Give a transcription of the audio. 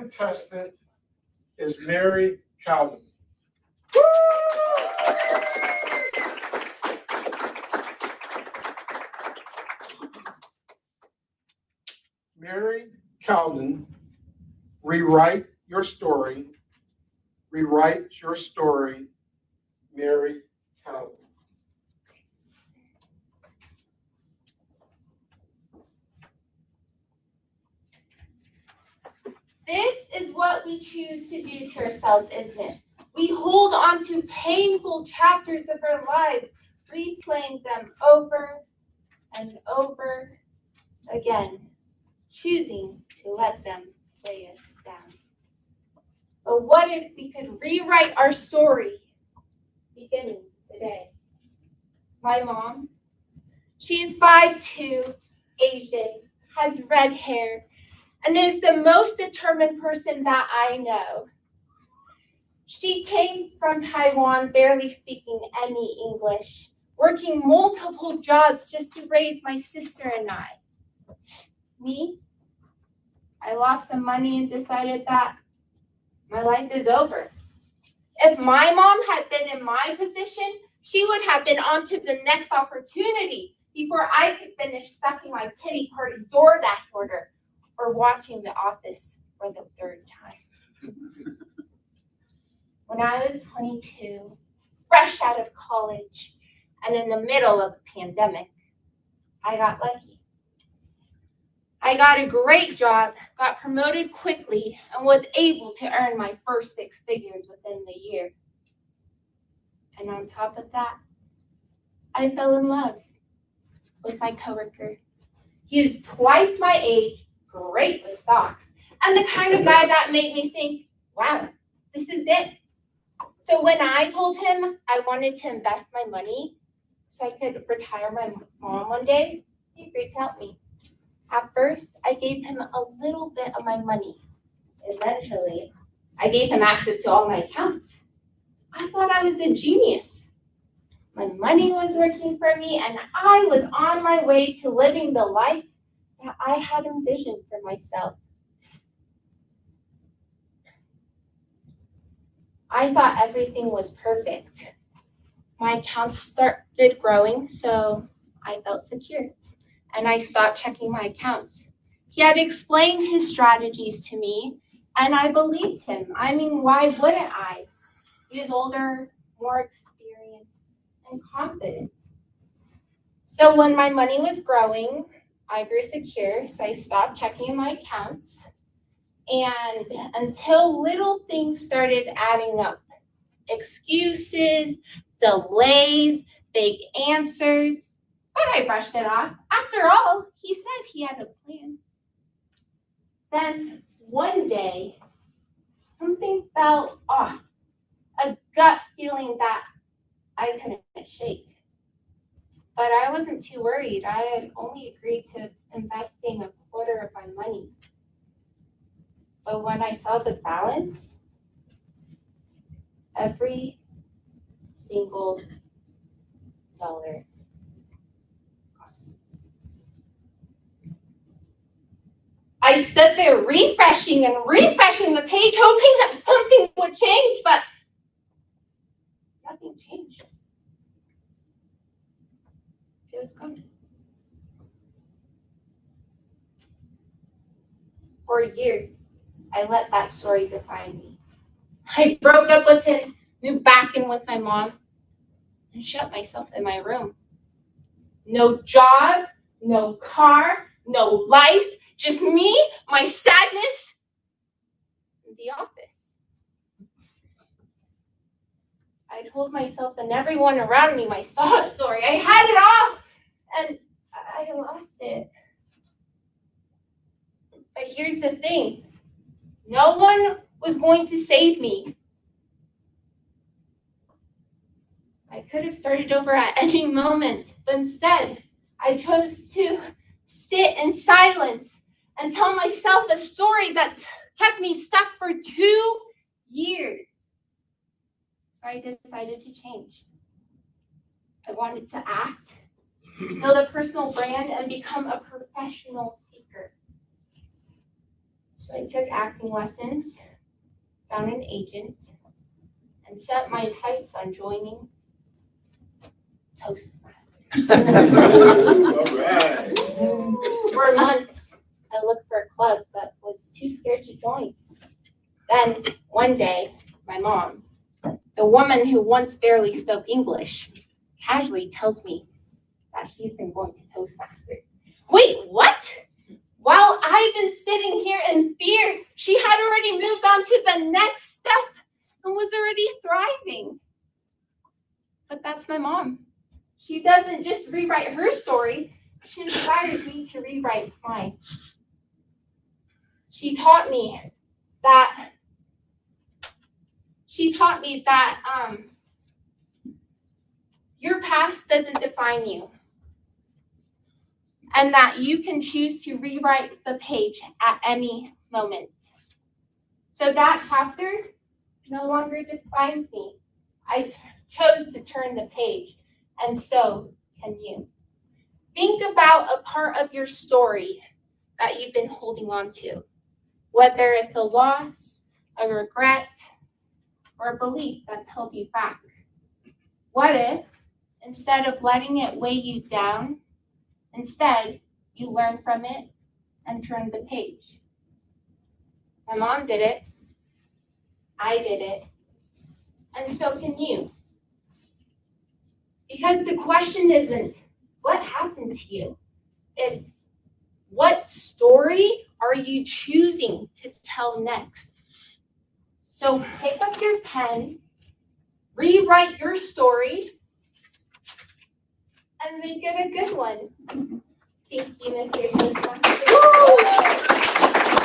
contestant is Mary Cowden. Mary Cowden, rewrite your story. Rewrite your story, Mary Cowden. This is what we choose to do to ourselves, isn't it? We hold on to painful chapters of our lives, replaying them over and over again, choosing to let them weigh us down. But what if we could rewrite our story beginning today? My mom, she's 5'2", Asian, has red hair, and is the most determined person that I know. She came from Taiwan barely speaking any English, working multiple jobs just to raise my sister and I. Me, I lost some money and decided that my life is over. If my mom had been in my position, she would have been on to the next opportunity before I could finish stuffing my pity party DoorDash order or watching The Office for the third time. When I was 22, fresh out of college, and in the middle of a pandemic, I got lucky. I got a great job, got promoted quickly, and was able to earn my first 6 figures within the year. And on top of that, I fell in love with my coworker. He is twice my age, great with stocks, and the kind of guy that made me think, wow, this is it. So when I told him I wanted to invest my money so I could retire my mom one day, he agreed to help me. At first, I gave him a little bit of my money. Eventually, I gave him access to all my accounts. I thought I was a genius. My money was working for me, and I was on my way to living the life that I had envisioned for myself. I thought everything was perfect. My accounts started growing, so I felt secure, and I stopped checking my accounts. He had explained his strategies to me, and I believed him. I mean, why wouldn't I? He was older, more experienced, and confident. So when my money was growing, I grew secure, so I stopped checking my accounts. And until little things started adding up, excuses, delays, vague answers, but I brushed it off. After all, he said he had a plan. Then one day, something felt off, a gut feeling that I couldn't shake. But I wasn't too worried. I had only agreed to investing a quarter of my money. But when I saw the balance, every single dollar. I stood there refreshing the page, hoping that something would change, but nothing changed. It was gone. For years, I let that story define me. I broke up with him, moved back in with my mom, and shut myself in my room. No job, no car, no life, just me, my sadness, and the office. I told myself and everyone around me my sob story. I had it all, and I lost it. But here's the thing. No one was going to save me. I could have started over at any moment, but instead, I chose to sit in silence and tell myself a story that kept me stuck for 2 years. So I decided to change. I wanted to act, build a personal brand, and become a professional speaker. So I took acting lessons, found an agent, and set my sights on joining Toastmasters. All right. For months, I looked for a club but was too scared to join. Then, one day, my mom, the woman who once barely spoke English, casually tells me that she's been going to Toastmasters. Wait, what? While I've been sitting here in fear, she had already moved on to the next step and was already thriving. But that's my mom. She doesn't just rewrite her story, she inspires me to rewrite mine. She taught me that your past doesn't define you, and that you can choose to rewrite the page at any moment. So that chapter no longer defines me. I chose to turn the page, and so can you. Think about a part of your story that you've been holding on to, whether it's a loss, a regret, or a belief that's held you back. What if, instead of letting it weigh you down, instead you learn from it and turn the page? My mom did it. I did it. And so can you. Because the question isn't, what happened to you? It's, what story are you choosing to tell next? So pick up your pen, rewrite your story, and make it a good one. Thank you, Mr. Toastmaster.